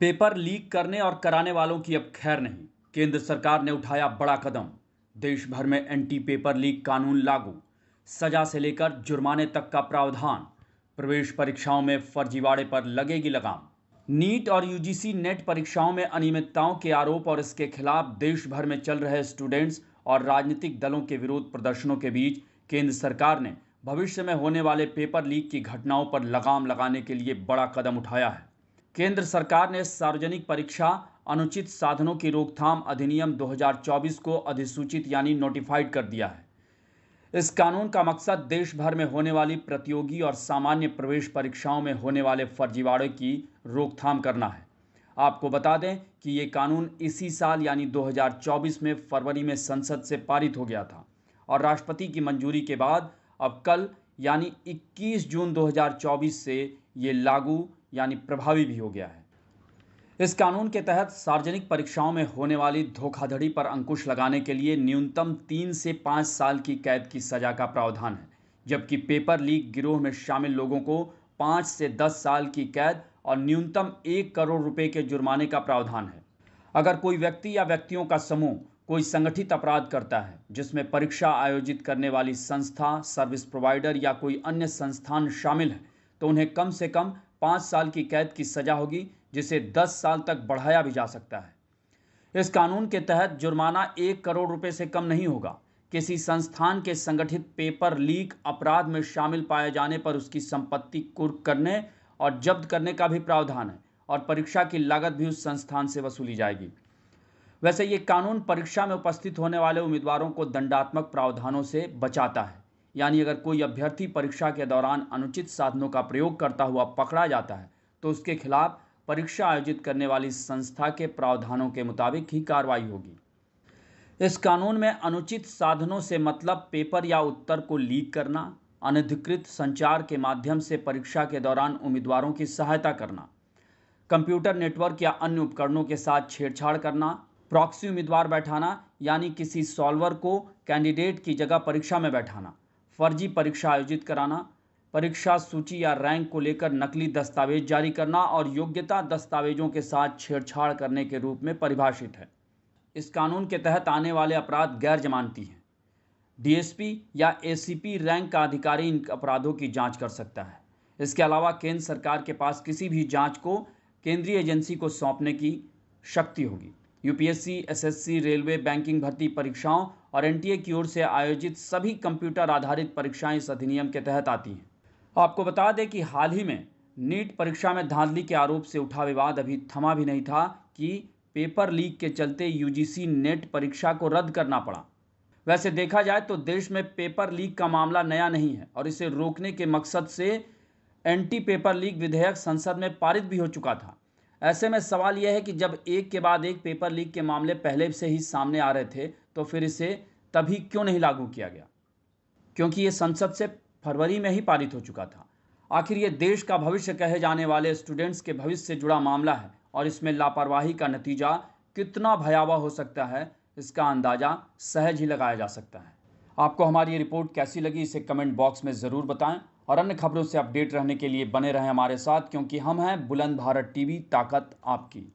Paper leak करने और कराने वालों की अब खैर नहीं। केंद्र सरकार ने उठाया बड़ा कदम। देश भर में एंटी पेपर लीक कानून लागू। सजा से लेकर जुर्माने तक का प्रावधान। प्रवेश परीक्षाओं में फर्जीवाड़े पर लगेगी लगाम। नीट और यूजीसी नेट परीक्षाओं में अनियमितताओं के आरोप और इसके खिलाफ देश भर में चल रहे स्टूडेंट्स और राजनीतिक दलों के विरोध प्रदर्शनों के बीच केंद्र सरकार ने भविष्य में होने वाले पेपर लीक की घटनाओं पर लगाम लगाने के लिए बड़ा कदम उठाया है। केंद्र सरकार ने सार्वजनिक परीक्षा अनुचित साधनों की रोकथाम अधिनियम 2024 को अधिसूचित यानी नोटिफाइड कर दिया है। इस कानून का मकसद देश भर में होने वाली प्रतियोगी और सामान्य प्रवेश परीक्षाओं में होने वाले फर्जीवाड़े की रोकथाम करना है। आपको बता दें कि ये कानून इसी साल यानी 2024 में फरवरी में संसद से पारित हो गया था और राष्ट्रपति की मंजूरी के बाद अब कल यानी 21 जून 2024 से ये लागू यानी प्रभावी भी हो गया है। इस कानून के तहत सार्वजनिक परीक्षाओं में होने वाली धोखाधड़ी पर अंकुश लगाने के लिए न्यूनतम 3 से 5 साल की कैद की सजा का प्रावधान है, जबकि पेपर लीक गिरोह में शामिल लोगों को 5 से 10 साल की कैद और न्यूनतम 1 करोड़ रुपए के जुर्माने का प्रावधान है। अगर कोई व्यक्ति या व्यक्तियों का समूह कोई संगठित अपराध करता है जिसमें परीक्षा आयोजित करने वाली संस्था, सर्विस प्रोवाइडर या कोई अन्य संस्थान शामिल है, तो उन्हें कम से कम 5 साल की कैद की सजा होगी, जिसे 10 साल तक बढ़ाया भी जा सकता है। इस कानून के तहत जुर्माना 1 करोड़ रुपए से कम नहीं होगा। किसी संस्थान के संगठित पेपर लीक अपराध में शामिल पाए जाने पर उसकी संपत्ति कुर्क करने और जब्त करने का भी प्रावधान है और परीक्षा की लागत भी उस संस्थान से वसूली जाएगी। वैसे ये कानून परीक्षा में उपस्थित होने वाले उम्मीदवारों को दंडात्मक प्रावधानों से बचाता है, यानी अगर कोई अभ्यर्थी परीक्षा के दौरान अनुचित साधनों का प्रयोग करता हुआ पकड़ा जाता है तो उसके खिलाफ परीक्षा आयोजित करने वाली संस्था के प्रावधानों के मुताबिक ही कार्रवाई होगी। इस कानून में अनुचित साधनों से मतलब पेपर या उत्तर को लीक करना, अनधिकृत संचार के माध्यम से परीक्षा के दौरान उम्मीदवारों की सहायता करना, कंप्यूटर नेटवर्क या अन्य उपकरणों के साथ छेड़छाड़ करना, प्रॉक्सी उम्मीदवार बैठाना यानी किसी सॉल्वर को कैंडिडेट की जगह परीक्षा में बैठाना, फर्जी परीक्षा आयोजित कराना, परीक्षा सूची या रैंक को लेकर नकली दस्तावेज जारी करना और योग्यता दस्तावेजों के साथ छेड़छाड़ करने के रूप में परिभाषित है। इस कानून के तहत आने वाले अपराध गैर जमानती हैं। डीएसपी या एसीपी रैंक का अधिकारी इन अपराधों की जांच कर सकता है। इसके अलावा केंद्र सरकार के पास किसी भी जांच को केंद्रीय एजेंसी को सौंपने की शक्ति होगी। यूपीएससी, एसएससी, रेलवे, बैंकिंग भर्ती परीक्षाओं और एनटीए की ओर से आयोजित सभी कंप्यूटर आधारित परीक्षाएं इस अधिनियम के तहत आती हैं। आपको बता दें कि हाल ही में नीट परीक्षा में धांधली के आरोप से उठा विवाद अभी थमा भी नहीं था कि पेपर लीक के चलते यूजीसी नेट परीक्षा को रद्द करना पड़ा। वैसे देखा जाए तो देश में पेपर लीक का मामला नया नहीं है और इसे रोकने के मकसद से एंटी पेपर लीक विधेयक संसद में पारित भी हो चुका था। ऐसे में सवाल यह है कि जब एक के बाद एक पेपर लीक के मामले पहले से ही सामने आ रहे थे तो फिर इसे तभी क्यों नहीं लागू किया गया, क्योंकि ये संसद से फरवरी में ही पारित हो चुका था। आखिर ये देश का भविष्य कहे जाने वाले स्टूडेंट्स के भविष्य से जुड़ा मामला है और इसमें लापरवाही का नतीजा कितना भयावह हो सकता है, इसका अंदाजा सहज ही लगाया जा सकता है। आपको हमारी ये रिपोर्ट कैसी लगी, इसे कमेंट बॉक्स में ज़रूर बताएं और अन्य खबरों से अपडेट रहने के लिए बने रहें हमारे साथ, क्योंकि हम हैं बुलंद भारत टीवी, ताकत आपकी।